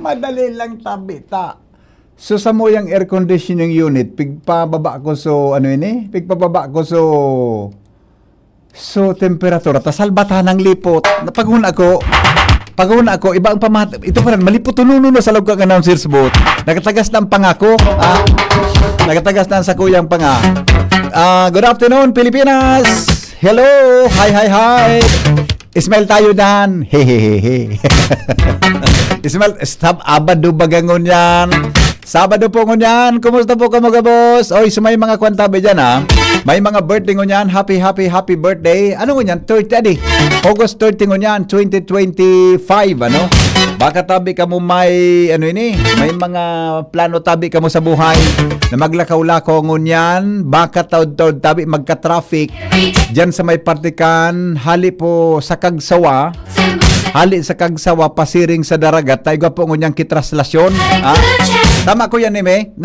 Madali lang tabi ta. So sa mo yung air conditioning unit, pigpababa ko so ano ini? Pigpababa ko so temperatura ta salbata ng lipot. Paghuna ako iba ang pamat. Ito pa rin malipot nuno sa log kang announcers booth. Nagatagas na ang pangako. Nagatagas na sa kuyang panga. Good afternoon Pilipinas. Hello. Hi. Ismail tayo dan. Hehehe. Ismail, stop abado bagangon yan. Sabado po ngunyan. Kumusta po ka mga boss? Oy, so may mga kwantabi dyan ha. May mga birthday ngunyan. Happy birthday. Ano ngunyan? 30 August 30 ngunyan. 2025 ano? Baka tabi ka mo may ano ini? May mga plano tabi ka mo sa buhay na maglakaw-lakaw ngunyan. Baka taod-taod tabi magka-traffic. Diyan sa may partikan. Hali po sa Kagsawa. Hali sa Kagsawa, pasiring sa Daragat. Tayo po ngunyang kitraslasyon. Tama ko yan, Ime?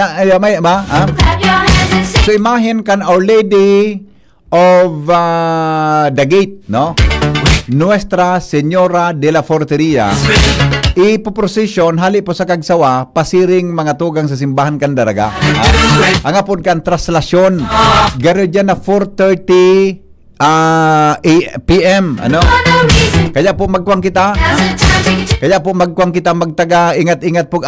So, imagine kan Our Lady of the Gate, no? Nuestra Señora de la Forteria. Ipoprosesyon, hali po sa Kagsawa, pasiring mga tugang sa simbahan kan Daraga. Ang apod kan traslasyon. Garo dyan na 4:30 PM, ano? Kaya po magkuang kita. Magtaga ingat-ingat po.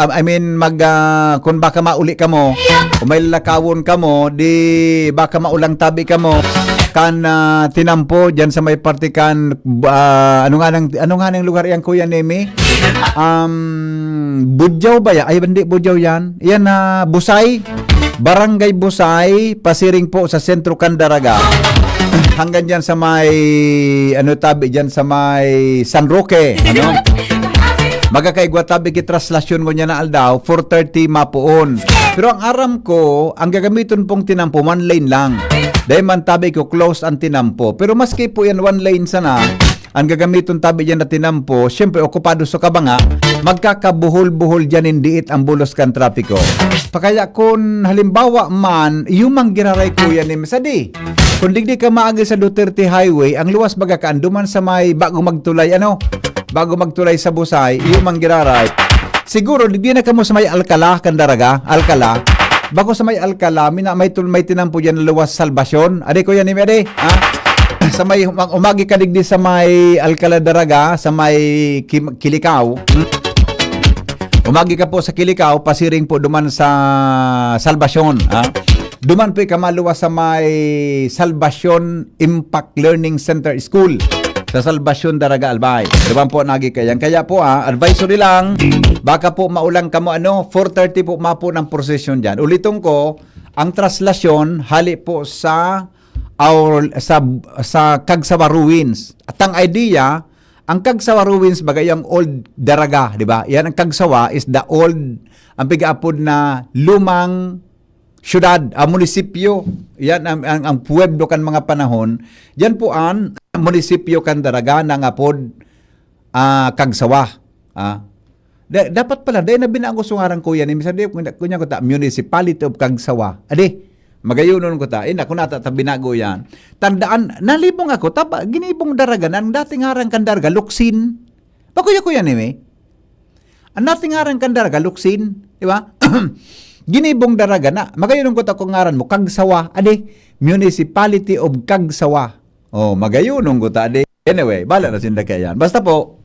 Kung baka mauli ka mo, kung may lakawon ka mo, di baka maulang tabi ka mo. Kan tinampo diyan sa may partikan ano nga nang lugar yan Kuya Nemi? Budyaw ba ya? Ay hindi Budyaw yan. Yan Busay. Barangay Busay, pasiring po sa sentro Candaraga. Hanggang diyan sa may tabi diyan sa may San Roque, ano? Magakaigwa tabi kitraslasyon mo niya na aldaw 4:30 mapuon. Pero ang aram ko, ang gagamiton pong tinampo one lane lang. Dahil man tabi ko close ang tinampo. Pero maski po yan one lane sana, ang gagamiton tabi diyan na tinampo, syempre okupado sa kabanga, magkakabuhol-buhol diyan indiit ang bulos kan trapiko. Pakaya kung halimbawa man, yung manggiraray ko yan ni Mesadi. Kung digdi ka maagi sa Duterte Highway, ang luwas baga kaanduman sa may bago magtulay sa Busay, yung manggiraray. Siguro digdi na kamo sa may Alcala Candaraga, Alcala. Bago sa may Alcala, may tinampo diyan na luwas Salvasyon. Ade ko yan ni Mede, ha? Sa may umagi ka digdi sa may Alcala Daraga, sa may Kilikaw. Umagi ka po sa Kilikaw, pasiring po duman sa Salvasyon, ha? Duman po kamaluwa sa may Salvasyon Impact Learning Center School sa Salvasyon Daraga Albay. Duman po nagi kayan. Kaya po advisory lang, baka po maulang ka mo 4:30 po mapo ng procession diyan. Uliton ko, ang traslasyon hali po sa Kagsawa Ruins. At ang idea, ang Kagsawa Ruins bagay ang old Daraga, di ba? Yan ang Kagsawa is the old, ang pigaapod na lumang syudad, munisipyo. Yan ang pueblo kan mga panahon. Yan po ang munisipyo kan Daraga ng apod Kagsawa. Dapat pala, dahil na binago sungarang ko yan, minsan kunya ko ta, Municipality of Kagsawa. Adi, magayunon ko ta, ako nata binago yan. Tandaan, nalibong ako, ginibong Daraga, ang dating harang kan Daraga, Luksin. Bakuya ko yan, ang dating harang kan Daraga, Luksin. Di ba? Ginibong Daraga na, magayunon ko ta kung ngaran mo, Kagsawa. Adi, Municipality of Kagsawa. Magayunon ko ta, adi. Anyway, bala na sinda kaya yan. Basta po,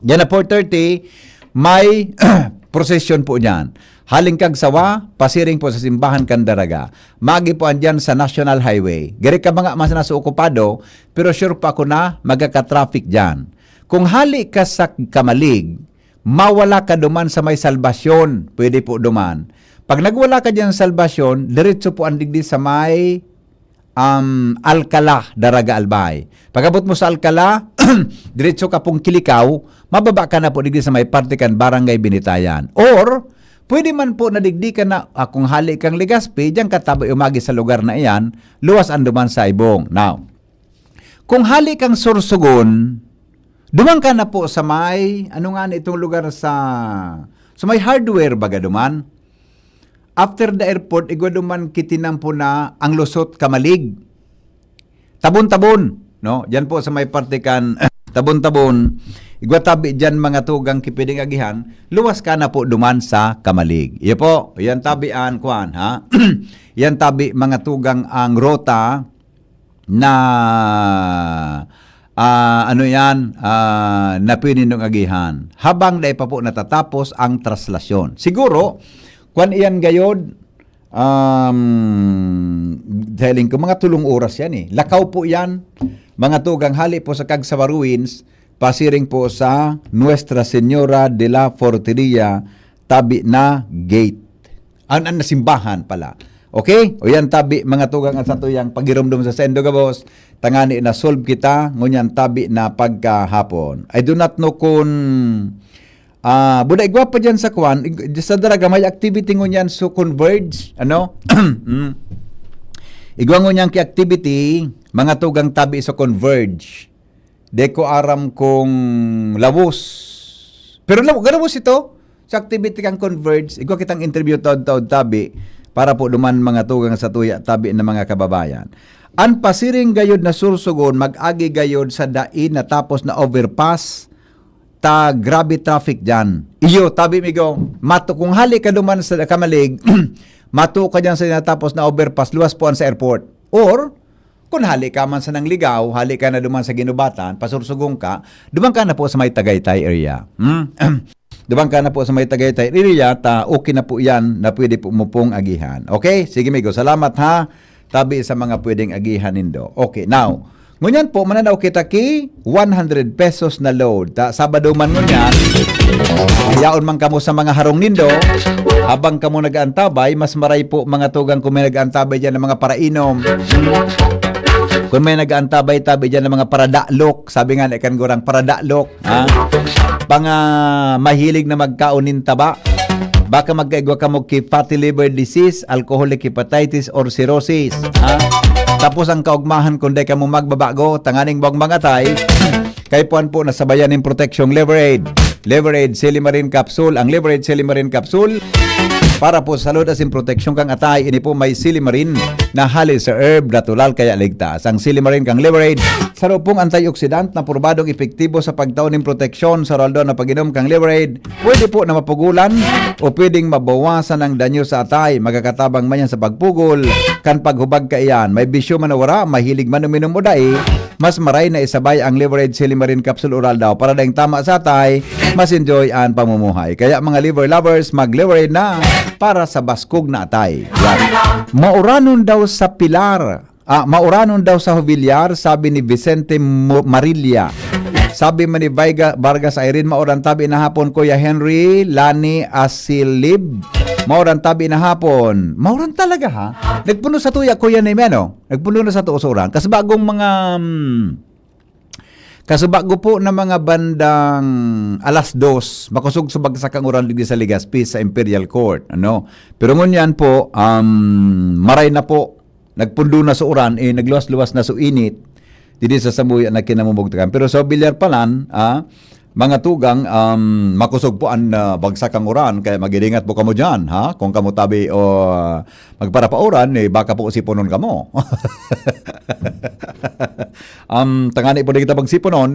yan na 4:30, may procession po niyan. Haling Kagsawa, pasiring po sa simbahan kan Daraga. Magi po andyan sa National Highway. Gari ka mga mas nasa okupado, pero sure pa ako na magkaka-traffic dyan. Kung hali ka sa Kamalig, mawala ka duman sa may Salvasyon, pwede po duman. Pag nagwala ka dyan sa Salvasyon, diretso po ang digdi sa may Alcala, Daraga Albay. Pagabot mo sa Alcala, diretso ka pong Kilikaw, mababa ka na po digdi sa may partikan Barangay Binitayan. Or, pwede man po na digdi ka na, kung hali kang Legazpi, diyan ka tabi umagi sa lugar na iyan, luwas ang duman sa Ibong. Now, kung hali kang Sorsogon, duman ka na po sa may, itong lugar sa may hardware baga duman. After the airport, igwaduman kitinampo na ang Lusot Kamalig. Tabon-tabon, no? Diyan po sa may partikan Tabon-tabon. igwatabi dyan mga tugang kipiding agihan, luwas ka na po duman sa Kamalig. Iyo po, yan tabian, kuan, ha? Yan tabi mga tugang ang rota na na pininong agihan. Habang dahil pa po natatapos ang traslasyon. Siguro, kuan iyan gayod, dahiling ko, mga tulong oras yan eh. Lakaw po yan, mga tugang hali po sa Cagsawa Ruins, pasiring po sa Nuestra Señora de la Forteria, tabi na gate. Ang nasimbahan pala. Okay? O yan tabi, mga tugang at sa tuyang pagirumdum sa sendo gabos, tangani na solve kita, ngunyan tabi na pagkahapon. I do not know kung buday gwapa dyan sa kwan, sa daraga may activity ngunyan so converge, ano? Igwa ngunyan ki activity, mga tugang tabi so converge. Deko aram kong labos. Pero galabos ito, sa activity kang converge, igwa kitang interview taod tabi, para po duman mga tugang sa tuya tabi ng mga kababayan. An pasiring gayod na sursugon, mag-agi gayod sa dain na tapos na overpass, ta grabe traffic dyan. Iyo, tabi migo, mato kung hali ka duman sa Kamalig, mato ka dyan sa natapos na overpass, luwas po sa airport. Or, kung hali ka man sa Nangligaw, hali ka na duman sa Ginubatan, pasursugong ka, duman ka na po sa may Tagaytay area. Duman ka na po sa may Tagaytay area, okay na po yan na pwede po mo pong agihan. Okay? Sige migo, salamat ha. Tabi sa mga pwedeng agihan nindo. Okay, now, ngunyan po, mananaw kita ki 100 pesos na load. Sabado man ngunyan, yaon man kamo sa mga harong nindo, habang kamo nag-aantabay, mas maray po mga tugang kung may nag-aantabay dyan ng mga parainom. Kung may nag-aantabay tabi dyan ng mga paradaklok, sabi nga ikan gurang paradaklok, ha? Mahilig na magkaunin taba, baka magkaigwa ka mo ki fatty liver disease, alcoholic hepatitis, or cirrhosis, ha? Tapos ang kaugmahan kung di ka mo magbabago, tanganing bang mga tay, kay puan po nasabayan ng protection Leverade. Leverade Silimarin Capsule. Ang Leverade Silimarin Capsule, para po sa salud asin proteksyon kang atay, ini po may silimarin na hali sa herb natural kaya ligtas. Ang silimarin kang Leverade, saro pong antioxidant na probadong epektibo sa pagtaon ng proteksyon sa raldo na pag-inom kang Leverade. Pwede po na mapugulan o pwedeng mabawasan ang danyo sa atay. Magkakatabang man yan sa pagpugol, kan paghubag ka iyan. May bisyo man wara, mahilig man uminom o dai, mas maray na isabay ang Leverade Silimarin Capsule Oral daw para daing tama sa atay, mas enjoy ang pamumuhay. Kaya mga liver lovers, mag-Leverade na para sa baskog na atay. Yan. Mauranon daw sa Pilar, mauranon daw sa Jovillar, sabi ni Vicente Marilla. Sabi man ni Vargas Irene, mauran tabi na hapon, Kuya Henry Lani Asilib. Mauran tabi na hapon. Mauran talaga ha? Nagpuno sa tuya, Kuya Nemeno. Nagpuno na sa tuusuran. Kasi bagong mga... Kasubago po na mga bandang alas 2, makusog subag sa kanguran ligdi sa Legazpi sa Imperial Court. Ano? Pero ngunyan po, maray na po, nagpundo na sa uran, nagluwas-luwas na sa init, didi sa samuyan na kinamumugtakan. Pero sa Bilyar Palan, mga tugang, makusog po ang bagsak ang uran, kaya magilingat po kamo dyan, ha? Kung kamo tabi o magparapauran, baka po siponon kamo. Tangani po na kita pagsiponon,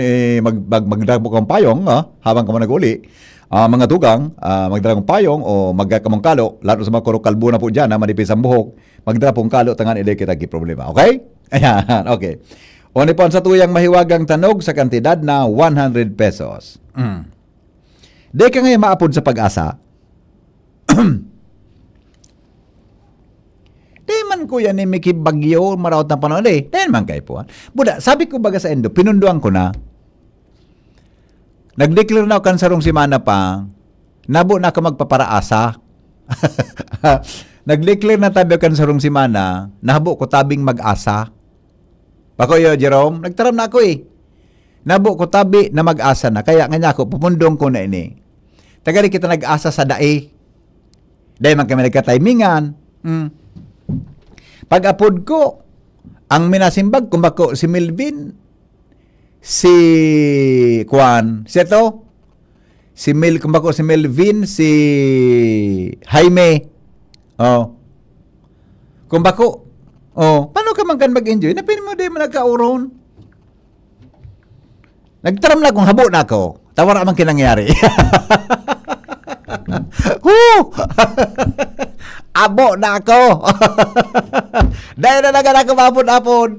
magdrag po kang payong, habang kamo nag-uli. Mga tugang, magdrag kong payong o magkakamong kalo, lalo sa mga kurokalbo na po dyan, manipis ang buhok, magdrag pong kalo, tangani kita problema. Okay? Ayan, okay. O ni po sa tuyang mahiwagang tanog sa kantidad na 100 pesos. Di ka ngayon maapod sa pag-asa. Di man ko yan ni Mickey Bagyo, marawat na panahon. Di man kayo po. Buda, sabi ko baga sa endo, pinunduan ko na. Nag-declare na ako kansarong simana pa, nabo na ka magpaparaasa. Nag-declare na tabi kansarong simana, nahabo ko tabing mag-asa. Bako yo, Jerome, nagtaram na ako Nabo ko tabi na mag-asa na. Kaya nga ako, pupundong ko na ini. Tagari kita nag-asa sa dae. Dahil man kami nagka-timingan. Pag-apod ko, ang minasimbag kung bako si Melvin, si Juan, kung bako si Melvin, si Jaime, kung bako, paano ka man kan mag-enjoy? Napin mo din mo nagka-uron. Nagtaram na kung habo na ako. Tawa naman kinangyari. Woo! Abo na ako. Dahil na nagan ako mapon-apon.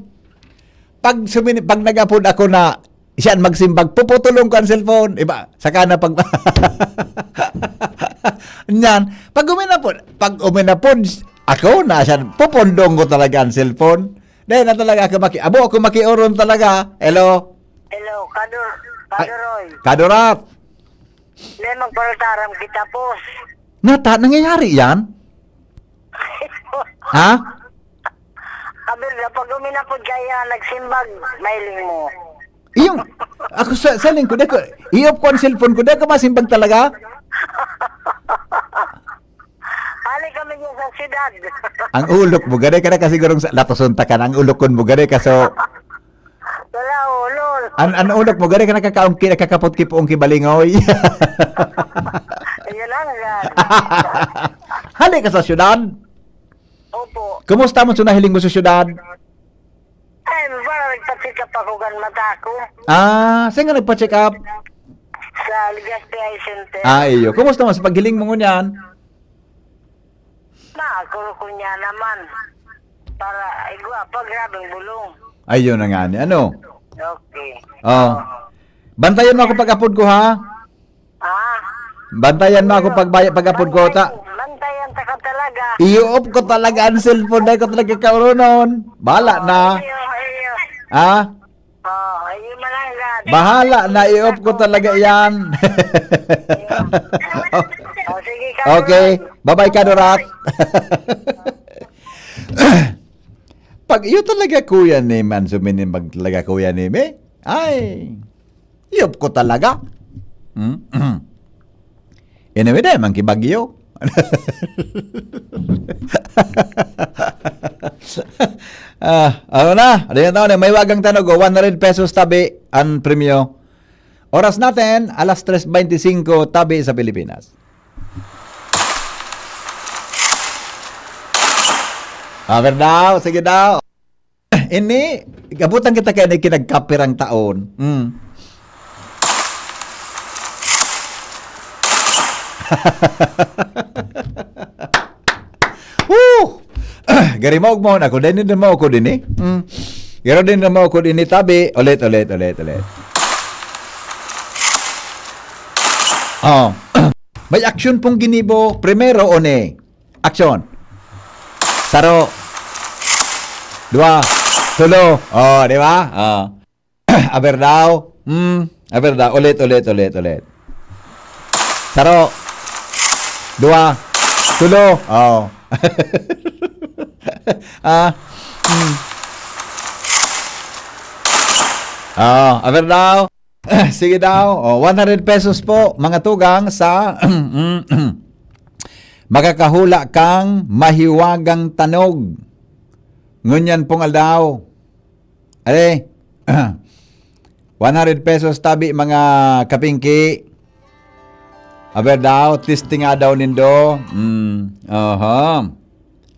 Pag nag-apon ako na siya magsimbag, puputulong ko ang cellphone. Iba, saka na pag... Yan. Pag uminapon, ako na siya, pupundong ko talaga ang cellphone. Dahil na talaga ako abo ako makiuron talaga. Hello? Hello, Kadoroy. Kadurat. Lemang parataram kita, boss. Nangyayari yan? Ha? Abel, pag uminapod kaya, nagsimbag, mailing mo. Iyong, ako sa lingkod, i-off ko ang cellphone ko, dahil ka masimbag talaga? Hali kami niya sa siyudad. Ang ulok mo, gano'y ka na kasi gurong latosuntakan, ang ulokon mo, gano'y ka so... Wala, ulol. Ang ulok mo, gano'y ka nakakapot kipoong kibalingoy. Ayun lang, agad. Hali ka sa syudad? Opo. Kumusta mo sa nahiling mo sa syudad? Ay, parang nagpa-check up ako gan mata ko. Saan ka nagpa-check up? Sa Legazpi Eye Center. Iyo. Kumusta mo sa paghiling mo ngunyan? Ko niya naman. Para, pag grabing bulong. Ayun na nga ni. Ano? Okay. Oh. Bantayan mo ako pag-apod ko, ha? Ah? Bantayan mo ako pag-apod ko, ta? Bantayan ta ka talaga. I-off ko talaga ang cellphone dahil ko talaga kauronon. Bahala na. Ayo. Ha? Ayun malanggan. Bahala na, i-off ko talaga yan. Sige ka. Okay. Bye-bye, Kadurat. Pag iyo talaga kuya ni man suminimbag talaga kuya ni me, ay, i-off ko talaga. Anyway, dahil man kibagyo. Ano na? Ano yan na? May wagang tanog. 100 pesos tabi ang premyo. Oras natin, alas 3:25 tabi sa Pilipinas. Over daw. Sige daw. Ini, gabutan kita kaya kinagkapirang taon. Woo! Garimog mo ako din mo ako din eh. Garo din mo ako din tabi. Ulit. Oh. May action pong ginibo. Primero one. Action. Saro. Dua. Tulo. Oh, di ba? Oh. Aber daw. Aber daw. Ulit. Saro. Dua. Tulo. Oh. Aber daw. Sige daw. 100 pesos po, mga tugang sa makakahula kang mahiwagang tanog. Ngunyan pong aldaw. Ale. 100 pesos tabi mga kapingki. Aber daw, testing nga daw nindo.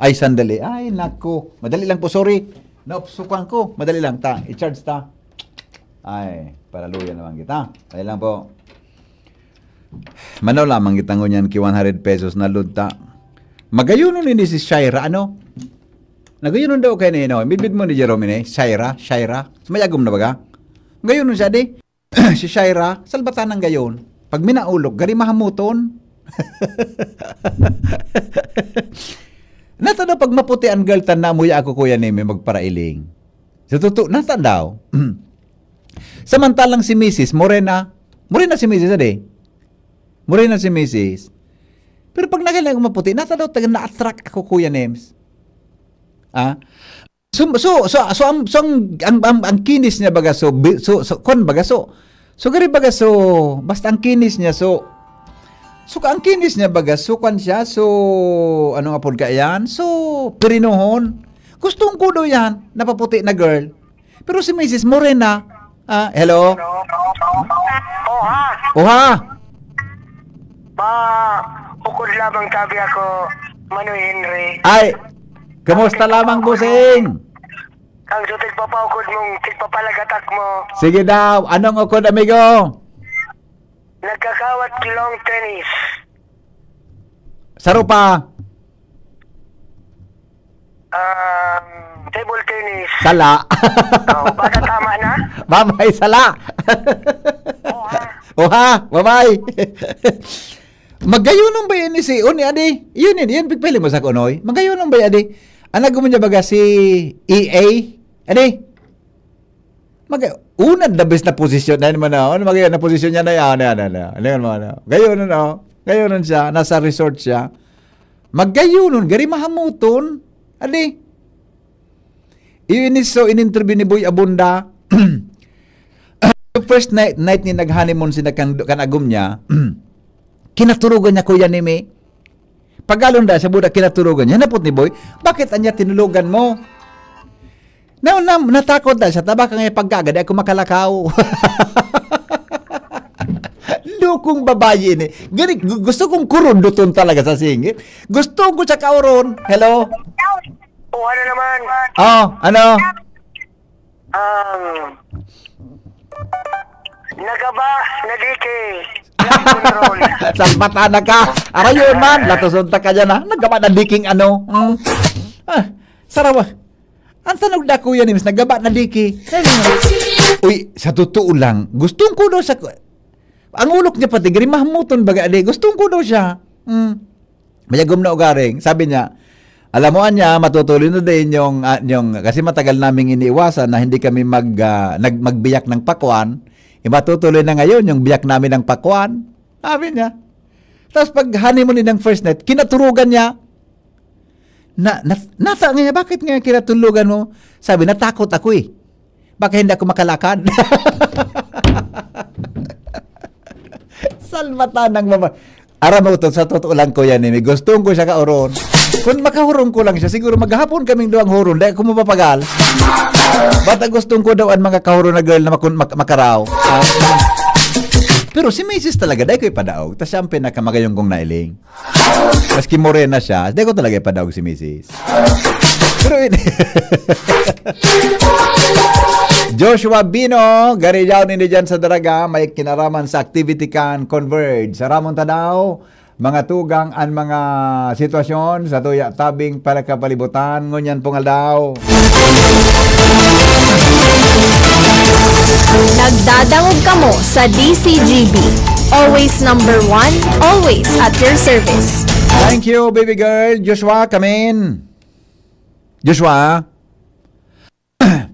Ay, sandali. Ay, naku. Madali lang po, sorry. Naupsukan ko. Madali lang ta. I-charge ta. Ay, paraluya naman kita. Ay lang po. Manaw lamang kita ngunyan ki 100 pesos na ludta. Magayunon ni si Shaira, ano? Nagayunon daw kayo ni, no? Midbid mo ni Jerome ni, Shaira. Sumayagom na baga? Gayunon siya, di? Si Shaira, salbatan ng gayon. Pag minaulog, gari mahamuton. Nata daw pag maputi ang galtan na muya ako kuya ni may magparailing. Sa totoo, nata daw. Samantalang si Mrs. Morena si Mrs. ade. Morena si Mrs. Pero pag nagailang maputi, nata daw taga na-attract ako kuya Nems. So ang kinis niya baga so kon baga so gari baga so basta ang kinis niya so ang kinis niya baga so kan siya so ano nga pod ka yan so pirinohon gustong ko daw yan napaputi na girl pero si Mrs. Morena hello oha Bukod lamang tabi ako Manoy Henry ay kamusta lamang busing ang so tigpapakod mong tigpapalagatak mo. sige daw anong ukod amigo? Nagkakawat long tennis. Saro pa. Table tennis. Sala. Oh, baka tama na? Bye-bye, sala. Oo ha. Oha, bye-bye. Magayunon ba yan ni si Uni, adi? Yun, pigpili mo sa kunoy. Magayunon ba yan, adi? Anak mo niya baga si EA? Adi? Unang the best na posisyon na naman na. Ano magayon na posisyon niya na yan? Gayunon siya. Nasa resort siya. Magayunon. Gari mahamuton. Adi? In-interview ni Boy Abunda. First night ni nag-honeymoon si kanagom niya, kinaturugan niya kuya ni May. Paggalon da sa budak kinaturugan niya, napot ni Boy, bakit anya tinulugan mo? Natakot da siya, tabaka nga pagkagad, ako makalakaw. Lukong babae ni. Gani, gusto kong kurunduton talaga sa singit. Gusto ko sa kauron. Hello? Oo, ano naman? Oh, ano? Nagaba, nadike. Control. Salbata na ka. Arayon man, latosunta ka dyan ha. Nagaba na diking ano. Sarawa. Ang tanog na kuya ni Miss, nagaba na diki. Uy, sa totoo lang, gustong ko daw sa... Ang ulok niya pati, gari mahamuton baga, adi. Gustong ko daw siya. Mayagom na ugaring. Sabi niya, alam mo anya, matutuloy na din yung kasi matagal naming iniiwasan na hindi kami magbiyak ng pakwan. Matutuloy na ngayon yung biyak namin ng pakwan. Sabi niya. Tapos pag honeymoon ng first night, kinaturugan niya. Nata nga, bakit nga kinatulugan mo? Sabi, natakot ako eh. Baka hindi ako makalakad. Salmata ng mama. Aram mo to, sa totoo lang ko yan eh. Gustong ko siya kauron. Kung makahurong ko lang siya, siguro maghapon kaming doang huron. Dahil kung mapapagal. Bata gustong ko daw ang mga kahuro na girl na makaraw. Pero si Macy's talaga, dahil ko ipadaog. Tapos siya ang pinakamagayong kong nailing. Maski morena siya, dahil ko talaga ipadaog si Macy's. Pero Joshua Bino, gariyaw nindi dyan sa Daraga, may kinaraman sa activity kan Converge. Sa Ramon Tanaw, mga tugang ang mga sitwasyon sa tuya tabing para kapalibutan. Ngunyan pong aldaw. Nagdadangog kamo sa DCGB. Always number one, always at your service. Thank you, baby girl. Joshua, come in. Joshua?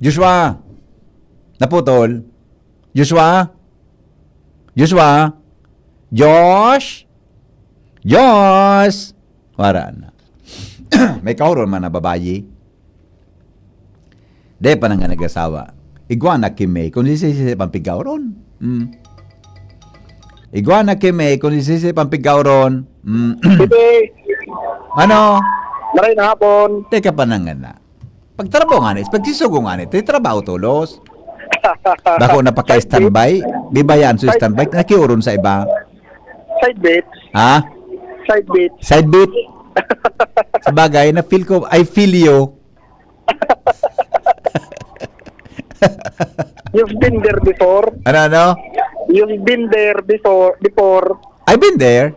Joshua? Naputol? Joshua? Joshua? Josh? Josh! Wala na. May kauron man na babayi. De pa nga nag-asawa. Iguana kime, kung sisisi pampigaw ron. Iguana kime, kung sisisi pampigaw ron. Ano? Maray na hapon. Teka pa nga na. Pagtrabaho nga nis, pagsisugo nga nis, trabaho tulos. Bako napaka-standby, bibayaan sa standby, nakiuron sa iba. Side bits. Ha? Side bits. Side bit? Sabagay, na-feel ko, I feel you. You've been there before. Ano? You've been there before. I've been there.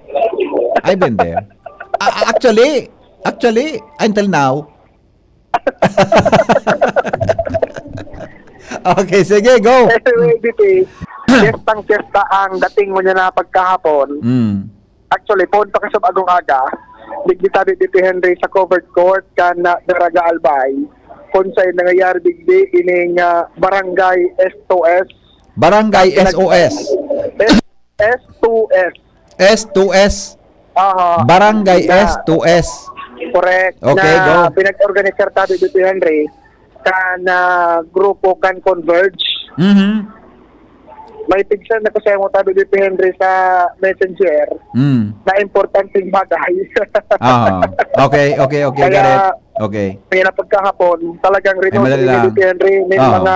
Actually, until now. Okay, sige, go. Anyway, BP, siyestang-siyesta ang dating mo niya na pagkahapon. Actually, phone pa kasab agong aga. Digditabi BP Henry sa covered court kan na Daraga Albay. Kung sa'y nangyayari digdi ining barangay S2S. Barangay SOS. S2S. S2S. Aha. Barangay Na- S2S. Correct. Okay, na go. pinag-organizer tabi BP Henry kan grupo kan Converge. May picture na kasi mo tabi BP Henry sa Messenger na importanteng bagay. Okay, Kaya, got it. Okay. Kaya na pagkahapon, talagang Ay, madali rinod ni lang. BP Henry may mga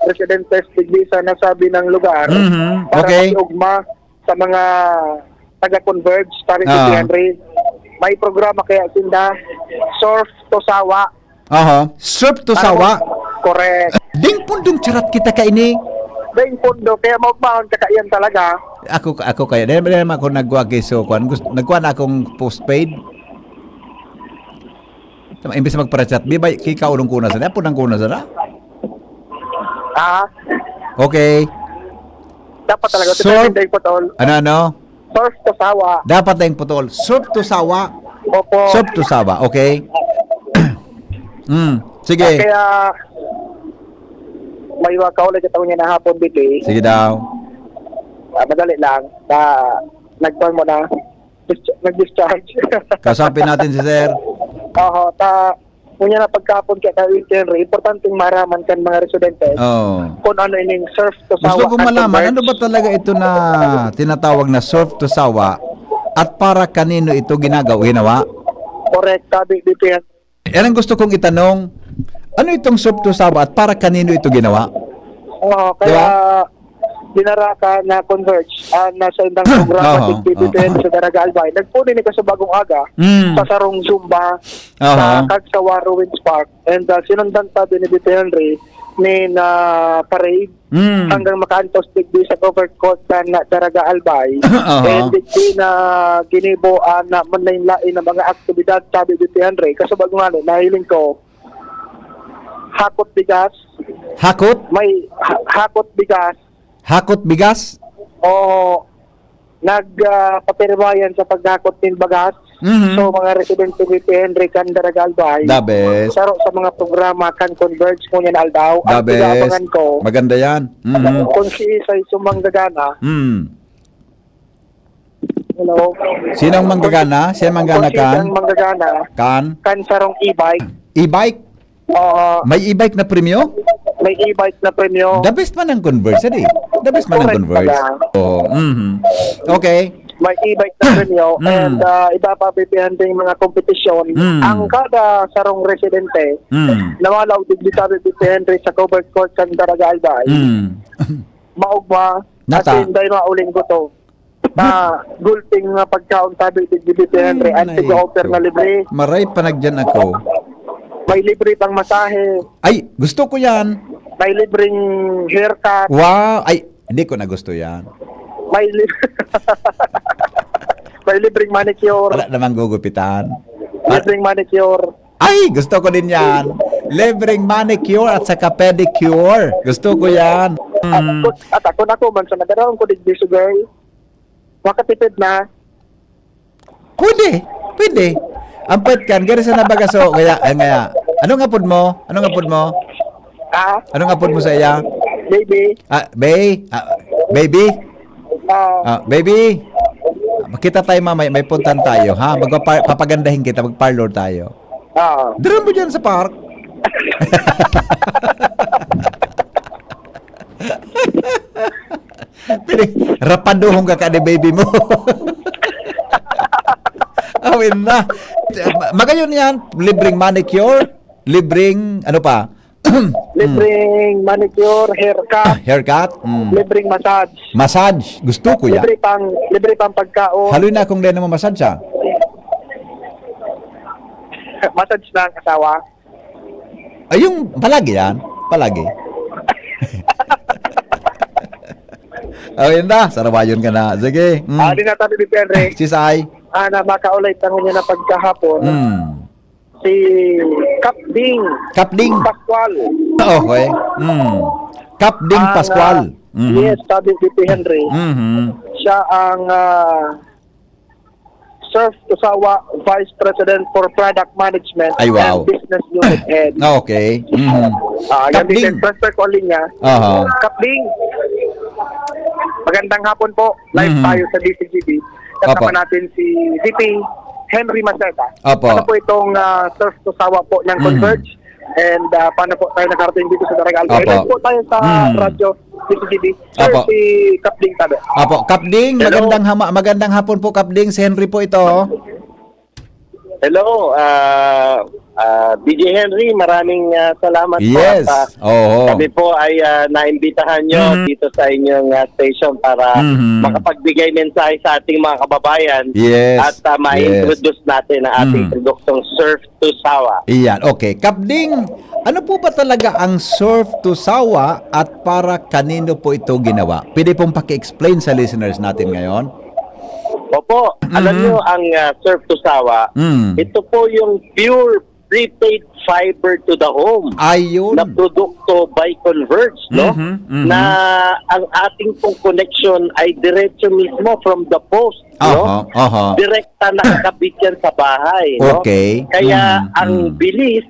residentes tiglisa na sabi ng lugar para Okay. makiugma sa mga taga-Converge tabi BP Henry. May programa kaya sinda Surf to Sawa. Surf to sawa. Correct. Ding pundong charat kita ka ini. Daing pondo, kaya maugmahon kakaiyan talaga. Ako kaya dahil naman ako nagwagi so nagkuha na akong postpaid. Imbes na magparachat, bibay kika ulong kuna sa na, punang kuna sa na. Okay. Dapat talaga, Surf. daing putol. Ano? Surf to sawa. Dapat tayong putol. Surf to sawa. Opo. Surf to sawa, okay? Sige. Kaya, may wakaw ulit ito niya na hapon biti. Sige daw. Madali lang. Nag-turn mo na. Nag-discharge. Kasapin natin si Sir. Oo, kunya na pagkapon kaya tayo Henry, importanteng maraman kan mga residente Oh. kung ano ining surf to sawa. Gusto ko malaman, ano ba talaga ito na tinatawag na surf to sawa at para kanino ito ginawa? Correct, sabi dito yan. Yan ang gusto kong itanong. Ano itong surf to sawa at para kanino ito ginawa? Oo, kaya dinaraka na converge nasa indang programa dito sa Daraga Albay. Nagpunin ko sa bagong aga sa sarong Zumba sa Kagsawa Ruins Park and sinundan pa din ni Dito Henry ni na parade hanggang makaantos digdi sa covered court na Daraga Albay. And digdi na ginibuan na manlain na mga aktibidad sabi Dito Henry. Kasi bagong ano, nahiling ko hakot bigas. Hakot? May hakot bigas. Hakot bigas? O nagpapirmayan sa paghakot ng bagas. So mga residente ni Henry kan Daraga Albay. The best. Saro sa mga programa kan converge mo niya na aldaw. The Ang best. pinaabangan ko, Maganda yan. kung si Isay sumanggagana, hello? Sinong manggagana? Sino manggana Kung si kan? Isang manggagana, kan sarong e-bike. E-bike? May e-bike na premyo? May e-bike na premyo. The best man ang Converse, edi. The best man ang Correct Converse. pala. Oh, okay. May e-bike na premyo and iba pa bibihan din mga kompetisyon. Ang kada sarong residente nawalaw digdi sabi Dito Henry sa covered court sa Daraga Albay. Maugma Nata. kasi dahil mauling ko to na gulping nga pagkaon sabi digdi Dito Henry antig offer na libre. Maray panagdyan ako. May libre pang masahe, Ay, gusto ko yan. may libreng haircut, Wow. Ay, hindi ko na gusto yan. may may libreng manicure, Wala namang gugupitan. libreng manicure. Ay, gusto ko din yan. Libreng manicure at saka pedicure. Gusto ko yan. At ako na ko man sa nagaraon ko digdi so girl. Makatipid na. Pwede. Ang pwede kan, gari sa nabagaso. Kaya. Anong apod mo? Anong apod mo sa iya? Baby. Baby? Baby? Makita tayo mamaya, may puntan tayo, ha? Papagandahin kita, mag-parlor tayo. Diran mo dyan sa park. Rapaduhong ka ni baby mo. Awin na. Magayon yan, libreng manicure, libreng, ano pa? Libreng manicure, haircut, Haircut. libreng massage. Massage. Gusto ko yan. Libre pang pagkaon. Haloy na akong din mo massage, ha? Massage na ang asawa. Ay, yung palagi yan. Palagi. Awin na. Sarabayon ka na. Sige. Di na tabi ni Henry. Sisay. Na makaulit ang niya na pagkahapon. Si Kapding. Kapding. Pascual. Okay. Kapding Pascual. Yes, sabi ni Henry. Siya ang Surf Usawa Vice President for Product Management Ay, wow. and Business Unit Head. Okay. Yan Kapding. din, transfer calling niya. Kapding. Magandang hapon po. Live tayo sa DCGB. Kasama Opo. natin si VP Henry Maceta. Opo. Ano po itong Surf Usawa po ng Converge? And paano po tayo nakarating dito sa Daraga Albay? Opo. Live po tayo sa radyo DCGB. Sir, Opo. si Kapding tabi. Apo, Kapding, Hello. magandang hapon po Kapding. Si Henry po ito. Hello, DJ Henry, maraming salamat Yes. po. At, Oo. kami po ay naimbitahan nyo dito sa inyong station para makapagbigay mensahe sa ating mga kababayan Yes. at ma-introduce natin ang ating produktong Surf to Sawa. Iyan, okay. Kapding, ano po ba talaga ang Surf to Sawa at para kanino po ito ginawa? Pwede pong paki-explain sa listeners natin ngayon? Opo, alam nyo ang Surf to Sawa, ito po yung pure prepaid fiber to the home Ayun. na produkto by Converge, no? Na ang ating pong connection ay diretso mismo from the post, no? Direkta nakakabit yan sa bahay, no? Okay. Kaya ang bilis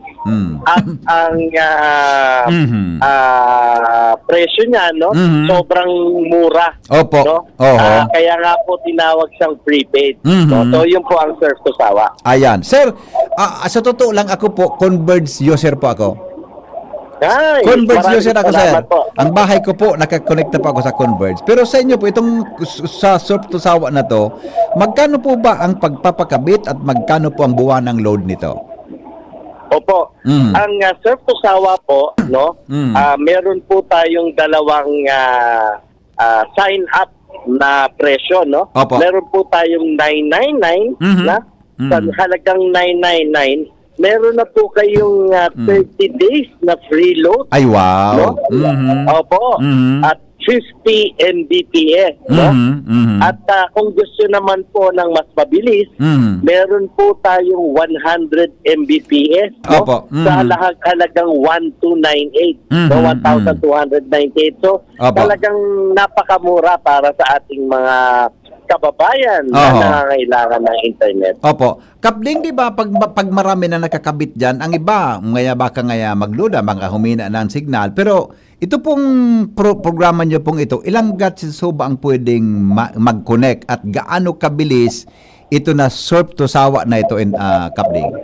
at ang presyo niya, no? Sobrang mura. Opo. No? Kaya nga po tinawag siyang prepaid. No? So yun po ang Surf to Sawa. Ayan. Sir, sa totoo lang ako po, Converge user po ako. Ay, Converge maraming user ako, sir. salamat po. Ang bahay ko po, nakakonekta pa ako sa Converge. Pero sa inyo po, itong sa Surf to Sawa na to, magkano po ba ang pagpapakabit at magkano po ang buwan ng load nito? Opo. Ang Surf to Sawa po, no? Meron po tayong dalawang sign up na presyo, no? Opo. Meron po tayong 999 na sa halagang 999. Meron na po kayong 30 days na free load. Ay, wow. No? Opo. At 50 Mbps, no? At kung gusto naman po ng mas mabilis, meron po tayong 100 Mbps, no? Opo. Sa halagang 1298, no? 1,298. So, Opo. talagang napakamura para sa ating mga kababayan na nangangailangan ng internet. Opo. Kapling, di ba, pag marami na nakakabit dyan, ang iba, baka magluda, baka humina ng signal. Pero, ito pong programa nyo pong ito, ilang gadgets ba ang pwedeng mag-connect at gaano kabilis ito na Surf to Sawa na ito, Kapling?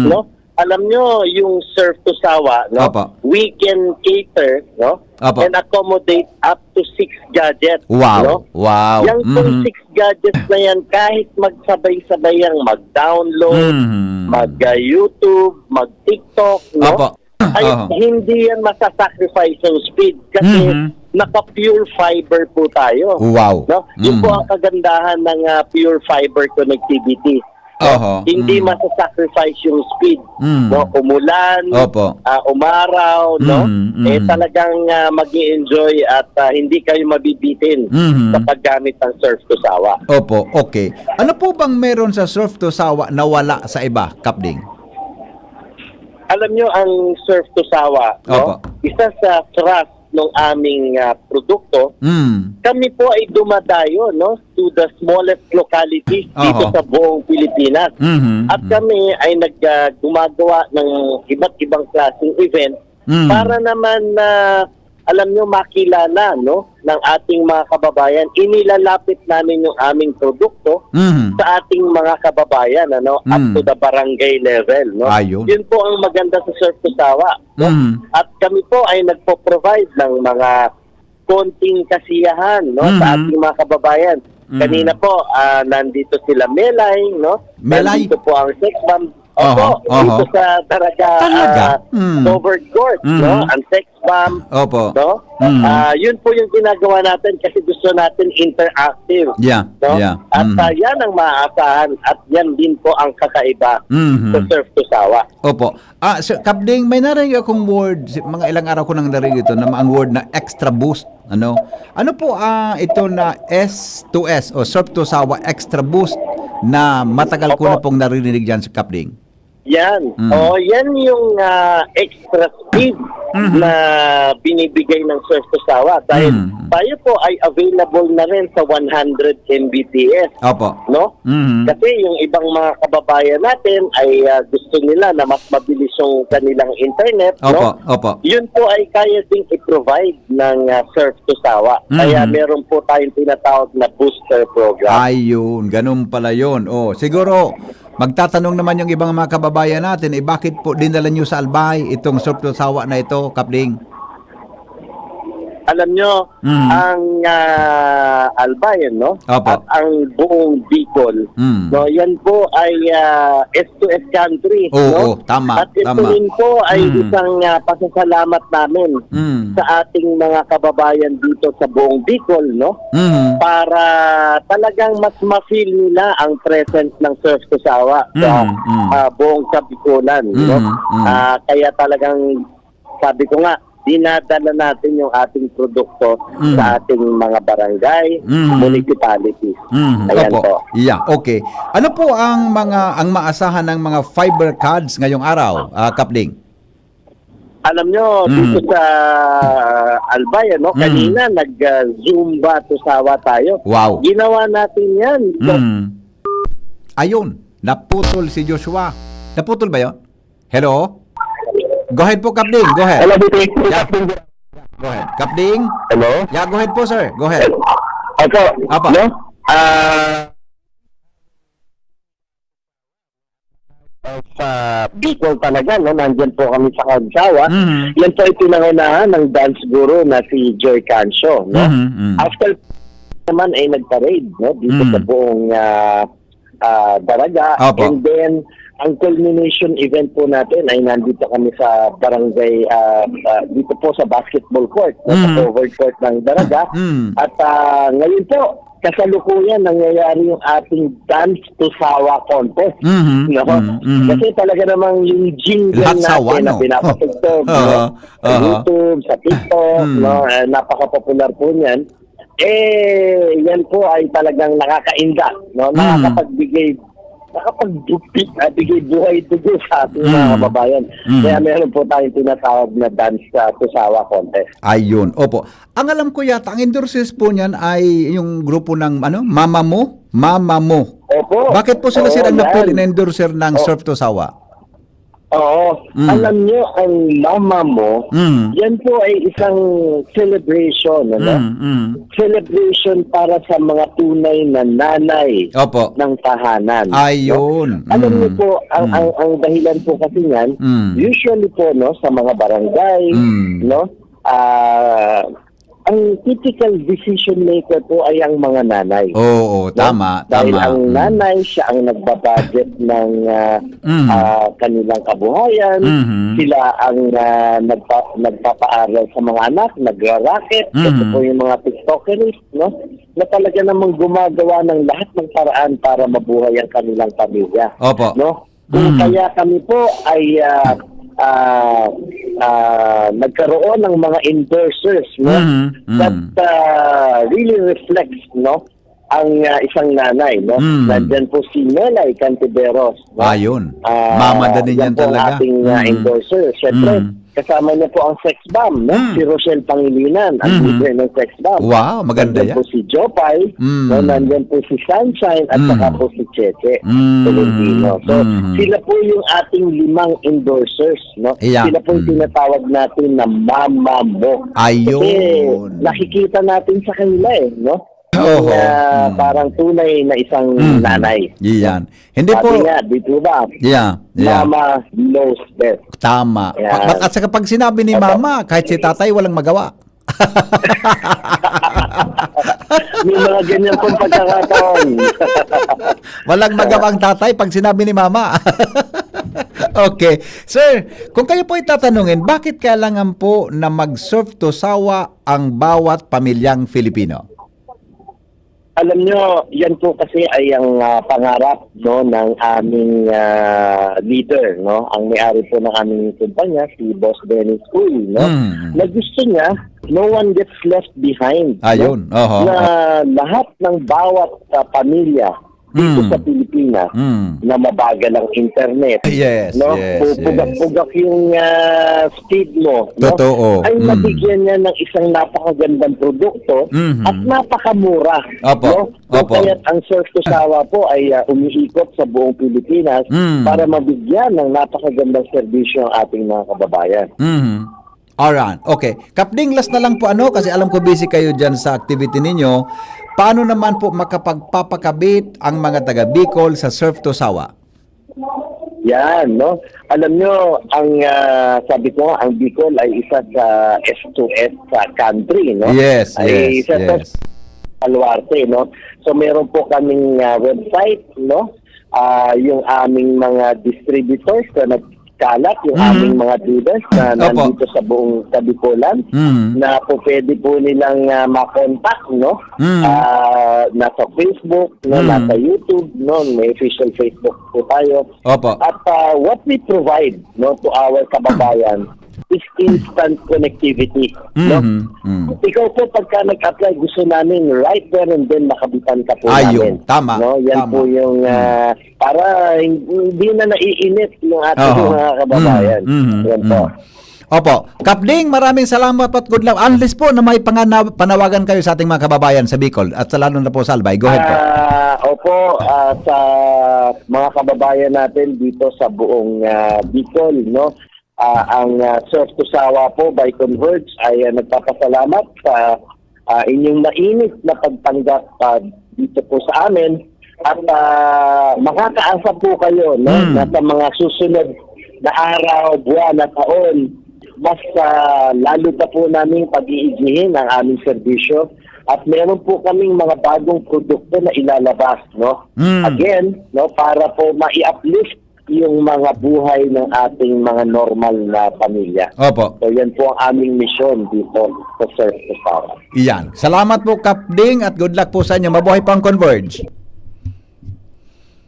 No? Alam nyo, yung Surf to Sawa, no? Opo. We can cater, no? Opo. And accommodate up to 6 gadgets. Wow. No? Wow. Yung 6 gadgets na yan, kahit magsabay-sabay ang mag-download, mag-YouTube, mag-TikTok, no? Opo. Ay hindi yan masasacrifice yung speed kasi naka-pure fiber po tayo. Wow. No? Yun po ang kagandahan ng pure fiber connectivity. Hindi masasacrifice yung speed. No? Umulan, umaraw, no? Talagang mag-i-enjoy at hindi kayo mabibitin sa paggamit ng Surf to Sawa. Opo, okay. Ano po bang meron sa Surf to Sawa na wala sa iba, Kapling? Alam nyo, ang Surf to Sawa, no? Isa sa trust ng aming produkto, kami po ay dumadayo, no, to the smallest localities dito sa buong Pilipinas. At kami ay gumagawa ng iba't ibang klaseng event para naman alam nyo, makilala, no, ng ating mga kababayan. Inilalapit namin yung aming produkto sa ating mga kababayan, ano, up to the barangay level, no. Ayun. Yun po ang maganda sa Surf to Sawa, no? At kami po ay nagpo-provide ng mga konting kasiyahan, no, sa ating mga kababayan. Kanina po, nandito sila Melay, no? Melay? Nandito po ang Sex Bomb. Opo, dito sa Talaga? covered court, no? Ang Sex Bomb, Opo. no? Yun po yung ginagawa natin kasi gusto natin interactive. Yeah, no? yeah. At yan ang maaasahan at yan din po ang kakaiba sa Surf to Sawa. Opo. Sir Kapling, may narinig akong word, mga ilang araw ko nang narinig ito, na ang word na extra boost. Ano po ito na S2S o Surf to Sawa extra boost na matagal ko na pong narinig dyan sa Kapling? Yan. Yan yung extra speed na binibigay ng Surf to Sawa. Dahil tayo po ay available na rin sa 100 Mbps. Opo. No? Kasi yung ibang mga kababayan natin ay gusto nila na mas mabilis yung kanilang internet. Opo, no? opo. Yun po ay kaya ding i-provide ng Surf to Sawa. Kaya meron po tayong tinatawag na booster program. Ayun, ganun pala yun. Siguro, magtatanong naman yung ibang mga kababayan natin, bakit po dinala nyo sa Albay itong Surf to Sawa na ito, Kapling? Alam nyo, ang Albayan, no? Opo. At ang buong Bicol, no? Yan po ay S2S country, Oo, no? tama, At ito tama. rin po ay isang pasasalamat namin sa ating mga kababayan dito sa buong Bicol, no? Para talagang mas ma-feel nila ang presence ng Surf to Sawa sa buong Kabikulan, no? Kaya talagang, sabi ko nga, dinadala natin yung ating produkto sa ating mga barangay, municipalities. Ayan Opo. po. Yeah, okay. Ano po ang maasahan ng mga fiber cards ngayong araw, Kapling? Alam nyo, dito sa Albayan, no, kanina nag-Zumba to Sawa tayo. Wow. Ginawa natin yan. So, Ayun, naputol si Joshua. Naputol ba yun? Hello? Go ahead po, Kapling. Go ahead. Hello, BT. Yeah. Go ahead. Kapling? Hello? Yeah, go ahead po, sir. Go ahead. Opo. Apa? No? Sa Bicol talaga, no? Nandyan po kami sa Kagsawa. Yan po ay pinangunahan ng dance guru na si Joy Cancio, no? After naman ay nag-parade, no? Dito sa buong Daraga. Opo. And then, ang culmination event po natin ay nandito kami sa barangay, dito po sa basketball court, sa covered court ng Daraga. At ngayon po, kasalukuyan nangyayari yung ating Dance to Sawa contest. No? Kasi talaga namang yung jingle Lahat natin sawa, na no? pinapatugtog sa YouTube, sa TikTok, no? Napaka-popular po niyan. Yan po ay talagang nakakainda, no? Nakakapagbigay buhay dugo sa ating mga kababayan. Kaya meron po tayong tinatawag na Dance to Sawa contest. Ayun, opo. Ang alam ko yata, ang endorsers po niyan ay yung grupo ng Mama Mo? Mama Mo. Opo. Bakit po sila ang yan. napili na endorser ng Surf to Sawa? Oo. Alam niyo, ang Mama Mo, yan po ay isang celebration, ano? Celebration para sa mga tunay na nanay Opo. ng tahanan. Ayun. No? Alam niyo po, ang dahilan po kasi niyan, usually po, no, sa mga barangay, no, ang typical decision maker po ay ang mga nanay. Oo, tama, Dahil tama. ang nanay, siya ang nagbabudget ng kanilang kabuhayan. Sila ang nagpapaaral sa mga anak, nagra-racket. Ito po yung mga tiktokerist, no? Na talaga namang gumagawa ng lahat ng paraan para mabuhay ang kanilang pamilya. Opo. No? Kung kaya kami po ay nagkaroon ng mga endorsers, no? That really reflects, no, ang isang nanay, no? Nandyan po si Melay Cantiveros, no? Ayun. Mama din yan yan po ang talaga. ating endorser. Siyempre, kasama niya po ang sex bomb, no? Si Rochelle Pangilinan, ang leader ng sex bomb. Wow, maganda Nandyan yan. po si Jopay, no? Nandyan po si Sunshine, at saka po si Cheche Tolentino. So, sila po yung ating 5 endorsers, no? Yeah. Sila po yung tinatawag natin na Mama Mo. Ayun. Kasi nakikita natin sa kanila, no? Oo. Parang tunay na isang nanay. Iyan. Hindi Sabi po. nga, dito ba? Yeah. Mama knows best. Tama. Yan. At saka pag sinabi ni Mama, kahit si tatay walang magawa. May mga ganyan pong pagkakataon. Walang magawa ang tatay pag sinabi ni Mama. Okay. Sir, kung kayo po itatanungin, bakit kailangan po na mag-surf to sawa ang bawat pamilyang Filipino? Alam nyo, yan po kasi ay ang pangarap, no, ng aming leader, no? Ang may-ari po ng aming kumpanya, si Boss Dennis Uy, no? Na gusto niya, no one gets left behind. Ayun. No? Oho. Na lahat ng bawat pamilya dito sa Pilipinas na mabagal ang internet, Yes, no? yes, Pupugak-pugak yung speed mo, no? Totoo. Ay mabigyan niya ng isang napakagandang produkto at napakamura. Opo, No? opo. Kaya ang Surf to Sawa po ay umiikot sa buong Pilipinas para mabigyan ng napakagandang serbisyo ang ating mga kababayan. Alright. Okay. Kapling, last na lang po kasi alam ko busy kayo dyan sa activity ninyo. Paano naman po makapagpapakabit ang mga taga Bicol sa Surf to Sawa? Yan, no? Alam nyo, ang sabi ko, ang Bicol ay isa sa S2S country, no? Yes, Ay yes, isa sa yes. Baluarte, no? So meron po kaming website, no? Yung aming mga distributors na nagkalat, yung aming mga dealers na Opo. nandito sa buong Bicolan, na po pwede po nilang makontak, no? Nasa Facebook, no? Nasa YouTube, no? May official Facebook po tayo. Opo. At what we provide, no, to our kababayan is instant connectivity, no? Ikaw po pagka nag-apply, gusto namin right there and then makabitan ka po Ayun, namin. tama, No? Yan tama. po yung para hindi na naiinit yung ating Oo. mga kababayan. Yan po. Opo. Kapding, maraming salamat at good luck. Unless po na may panawagan kayo sa ating mga kababayan sa Bicol at sa lalo na po sa Albay. Go ahead po. Opo, sa mga kababayan natin dito sa buong Bicol, no? Ang Surf to Sawa po by Converge ay nagpapasalamat sa inyong mainit na pagtanggap dito po sa amin at makakaasa po kayo, no, na sa mga susunod na araw, buwan at taon, mas lalo pa po namin pag-iigihin ang aming serbisyo at meron po kaming mga bagong produkto na ilalabas, no? Again, no, para po mai-uplift yung mga buhay ng ating mga normal na pamilya. Opo. So yan po ang aming misyon dito sa Surf to Sawa. Iyan. Salamat po, Kapding, at good luck po sa inyo. Mabuhay pang Converge.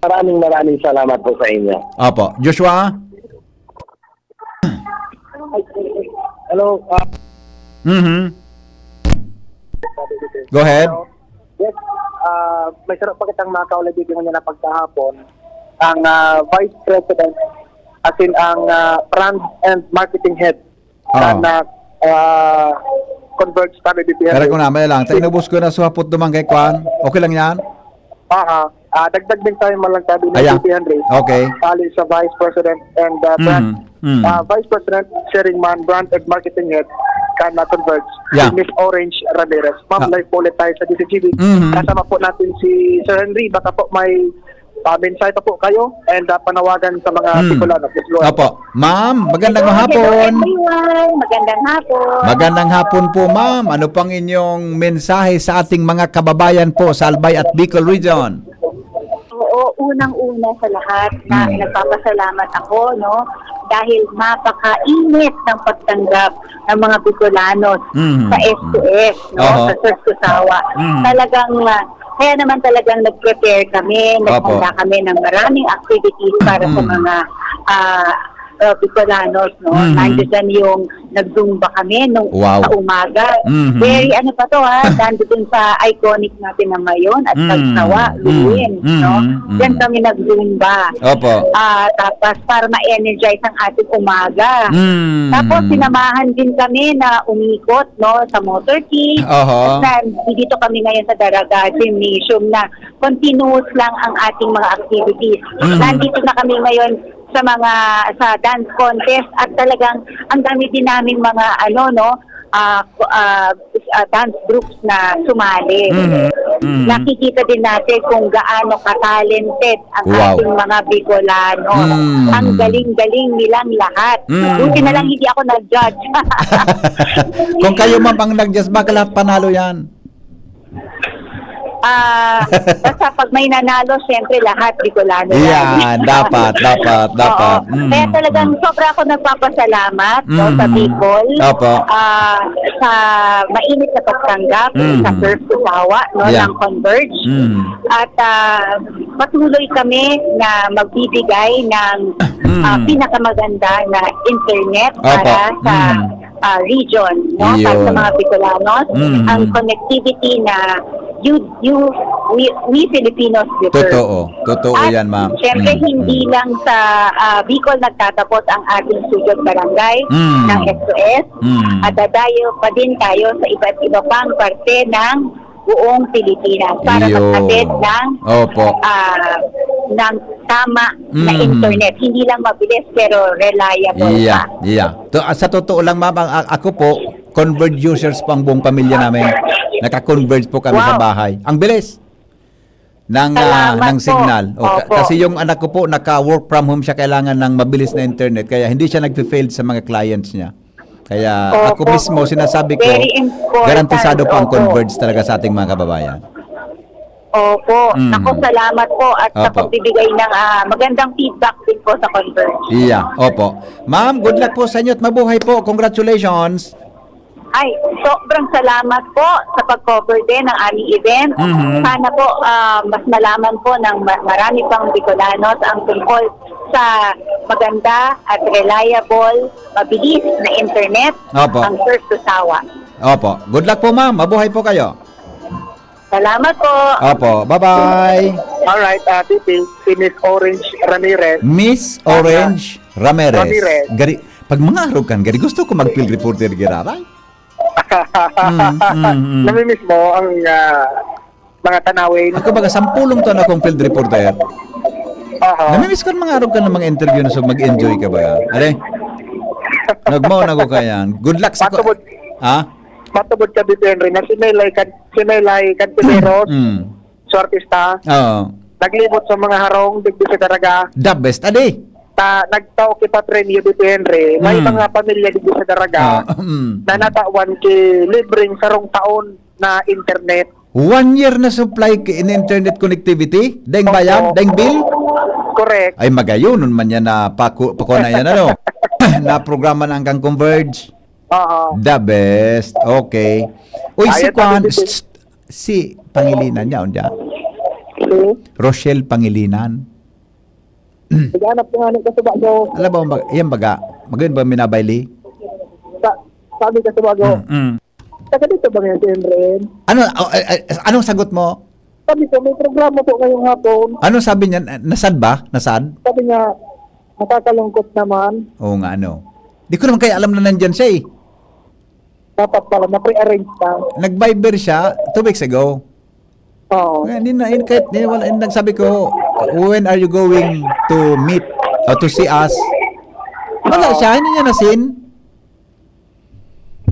Maraming salamat po sa inyo. Opo. Joshua? Hello. Go ahead. Yes. May sarap pa kitang makaulay dito ngayon na pagkahapon. Ang Vice President, as in ang brand and marketing head na Converge Tabi BPM. Kaya ko na, may lang. Inubos ko na suhapot dumang kay Kwan. Okay lang yan? Dagdag din tayo malang tabi ng Ayan. BP Henry. Okay. Pali sa Vice President and brand. Vice President, Sharing Man, brand and marketing head, kana Converge. Yeah. Miss Orange Ramirez. Ma'am, live po ulit tayo sa DCGB. Kasama po natin si Sir Henry. Baka po may mensahe pa po kayo and panawagan sa mga Bicolano. Opo. Ma'am, magandang Hello hapon. everyone. Magandang hapon. Magandang hapon po, ma'am. Ano pang inyong mensahe sa ating mga kababayan po sa Albay at Bicol Region? Oo, unang-una sa lahat na nagpapasalamat ako, no? Dahil mapakainit ng pagtanggap ng mga Bicolanos sa S2S, no? Sa Surf to Sawa. Talagang, kaya naman talagang nag-prepare kami, naghanda kami ng maraming activities para sa mga Bicolanos, no? Nandiyan yung nag-zumba kami nung sa umaga. Very nandun sa iconic natin na ngayon at Pagsawa, Luwin, no? Diyan kami nag-zumba. Opo. Tapos para ma-energize ang ating umaga. Tapos sinamahan din kami na umikot, no, sa motorkey. At dito kami ngayon sa Daraga Gymnasium na continuous lang ang ating mga activities. Nandito na kami ngayon sa dance contest at talagang ang dami din namin mga dance groups na sumali. Nakikita din natin kung gaano ka-talented ang ating mga Bicolano. Ang galing-galing nilang lahat. Buti na lang hindi ako nag-judge. Kung kayo ma'am ang nag-just baka lahat panalo yan. Basta pag may nanalo, siyempre lahat Bicolano. Yan, dapat. Kaya talagang sobra ako nagpapasalamat sa Bicol. Sa mainit na pagtanggap sa Surf to Sawa, no, ng Converge. At patuloy kami na magbibigay ng pinakamaganda na internet para sa region, no, para sa mga Bicolanos. Ang connectivity na we Filipinos deserve. Totoo yan, ma'am. Siyempre, hindi lang sa Bicol nagtatapos ang ating sugod barangay ng S2S. At dadayo pa din tayo sa iba't iba pang parte ng buong Pilipinas para magkatid ng tama na internet. Hindi lang mabilis pero reliable pa. Sa totoo lang, ma'am, ako po, Converge users pang buong pamilya namin. Naka-converge po kami sa bahay. Ang bilis. Salamat ng po. signal. Opo. Kasi yung anak ko po, naka-work from home siya, kailangan ng mabilis na internet. Kaya hindi siya nag-fail sa mga clients niya. Kaya ako Opo. mismo, sinasabi ko, Very important. garantisado po ang Opo. Converge talaga sa ating mga kababayan. Opo. Mm. Ako, salamat po at sa Opo. pagbibigay ng magandang feedback din po sa Converge. Iya, opo. Ma'am, good luck po sa inyo at mabuhay po. Congratulations. Ay, sobrang salamat po sa pag-cover din ng aming event. Mhm. Sana po mas malaman po ng marami pang Bicolanos ang tungkol sa maganda at reliable, mabilis na internet, Opo. ang Surf to Sawa. Opo. Good luck po, ma'am. Mabuhay po kayo. Salamat po. Opo. Bye-bye. Alright, si Miss Orange Ramirez. Miss Orange Ramirez. Ramirez. Gari, pag mga araw kan, gari gusto ko mag-field reporter giraray. Namimiss mo ang mga tanawin. Ako baga, sampulong to na akong field reporter. Aha. Namimiss ko ang mga araw ka ng mga interview na so mag-enjoy ka ba? Ale? Nagmao na ko kayan. Good luck sa ko. Matubod. Ha? Matubod ka dito, Henry, na sinilay Cantileros, so artista, Oo. naglibot sa mga harong, digdi sa Daraga, The best, ade. nagtao kita Trenyo dito, Henry, may mga pamilya digdi sa Daraga, na natawan ki libreng sarong taon na internet. 1 year na supply in internet connectivity? Daing bayad? Daing bill? Correct. Ay magayon nun man yan na pako na yan ano. Na programa na hanggang Converge. Oo. The best. Okay. Uy, si Ayat Kwan, na dito. si Pangilinan niya, unya. Rochelle Pangilinan. Naghanap ko nga ka sa bago. Alam ba, yan baga, magayon ba minabayli? Sabi ka sa bago. Taga dito ba ngayon, Henry? Anong sagot mo? Sabi ko, may programa po ngayong hapon. Anong sabi niya? Nasad ba? Nasad? Sabi niya, nakakalungkot naman. Oo nga, ano. Di ko naman kaya alam na nandyan siya eh. Dapat pala, na-pre-arrange pa. Nag-Viber siya 2 weeks ago. Oo. Hindi na, kahit nagsabi ko, when are you going to meet or to see us? Wala siya, hindi niya nasin.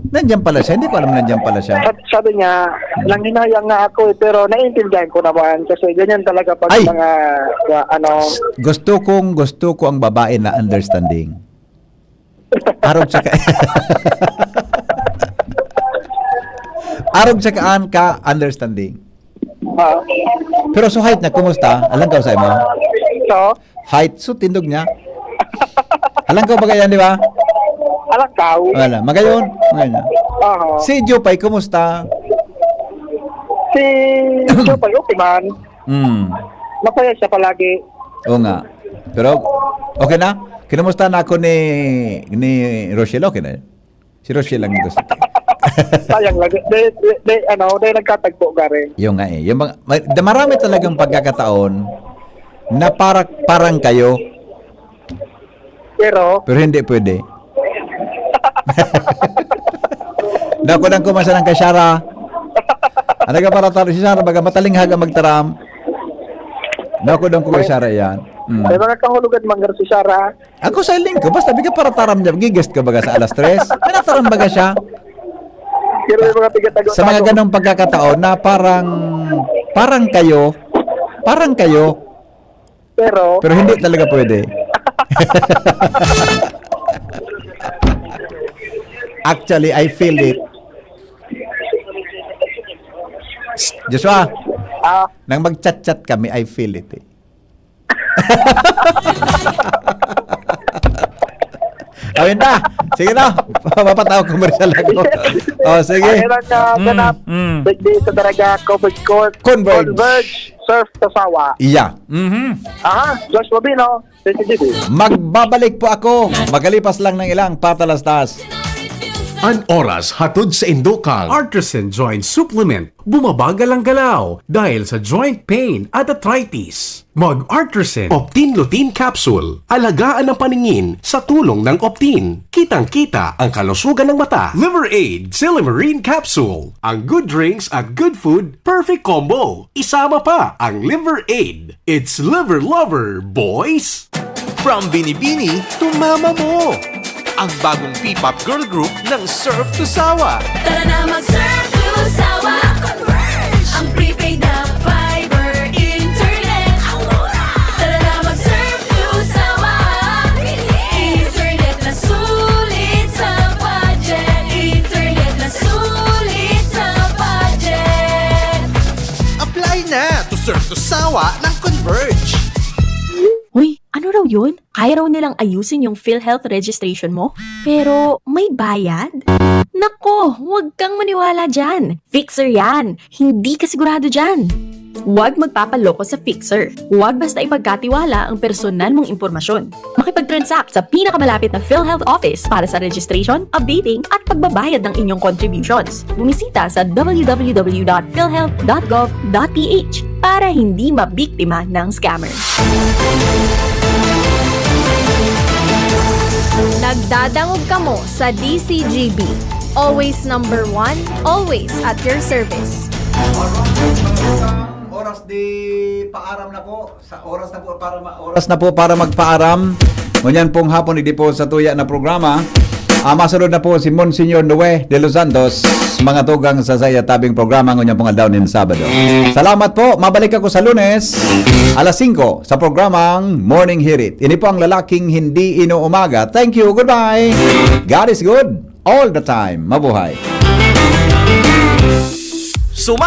Nandiyan pala siya, hindi ko alam nandiyan pala siya. Sabi niya, nanghinayang nga ako pero naiintindihan ko naman kasi ganyan talaga pag Ay! mga Gusto ko ang babae na understanding. Arog siya ka. Arog siya ka understanding. Pero so height na, kumusta? Alam ka sa mo? so, Height, so tindog niya. Alam ka ba ganyan, di ba? alakaw. Wala, magayon. Magayon. Oo. Si Jopay, kumusta? Si Jopay, okay man. Masaya siya palagi. Oo nga. Pero, okay na? Kinamusta na ako ni Rochelle, okay na? Si Rochelle lang gusto. Sayang lagi. Dahil nagkatagpo gari. Yung nga eh. Yung marami talagang pagkakataon na parang kayo, Pero hindi pwede. Dako nang kumasa ng kasyara. Ano ka para taro si Sara, baga matalinghag ang magtaram. Dako nang kumasyara yan. may mga kahulugan manggar si Sarah. Ako sa link ko, basta bigyan para taram niya. Gigest ka baga sa alas 3. May nataram baga siya. Pero may mga tigatago. Sa mga ganong pagkakataon na parang kayo, Pero hindi talaga pwede. Actually, I feel it. Joshua, nang mag-chat-chat kami, I feel it eh. Awin na. Sige na. Mapataw commercial ako. Oh, sige. Ayun ang ganap. Digdi sa Daraga, Covered Court. Converge. Surf to Sawa. Iya. Josh Bobino. CCTV. Magbabalik po ako. Magalipas lang ng ilang patalastas. An oras hatod sa Indokang Artisan Joint Supplement. Bumabagal ang galaw dahil sa joint pain at arthritis. Mag-Artisan Optin Lutein Capsule. Alagaan ang paningin sa tulong ng Optin. Kitang-kita ang kalusugan ng mata. Liver Aid Silimarine Capsule. Ang good drinks at good food, perfect combo. Isama pa ang Liver Aid. It's liver lover, boys! From Binibini to Mama Mo, ang bagong P-pop girl group ng Surf to Sawa. Tara na mag-surf to Sawa. Converge! Ang prepaid na fiber in Sawa ng Converge. Uy, ano raw yun? Kaya raw nilang ayusin yung PhilHealth registration mo? Pero may bayad? Nako, huwag kang maniwala dyan. Fixer yan. Hindi ka sigurado dyan. Huwag magpapaloko sa Fixer. Huwag basta ipagkatiwala ang personal mong impormasyon. Makipag-transact sa pinakamalapit na PhilHealth office para sa registration, updating at pagbabayad ng inyong contributions. Bumisita sa www.philhealth.gov.ph para hindi mabiktima ng scammer. Nagdadangog kamo sa DCGB. Always number one, always at your service. Oras di paaram na po. Oras na po para magpaaram. Ngunyan pong hapon hindi po sa tuya na programa. Masunod na po si Monsignor Noe de Los Santos, mga tugang sa saya tabing programa ngunyan pong aldaw ng Sabado. Salamat po. Mabalik ako sa Lunes, alas 5 sa programang Morning Hirit. Ini po ang lalaking hindi inuumaga. Thank you. Goodbye. God is good all the time. Mabuhay.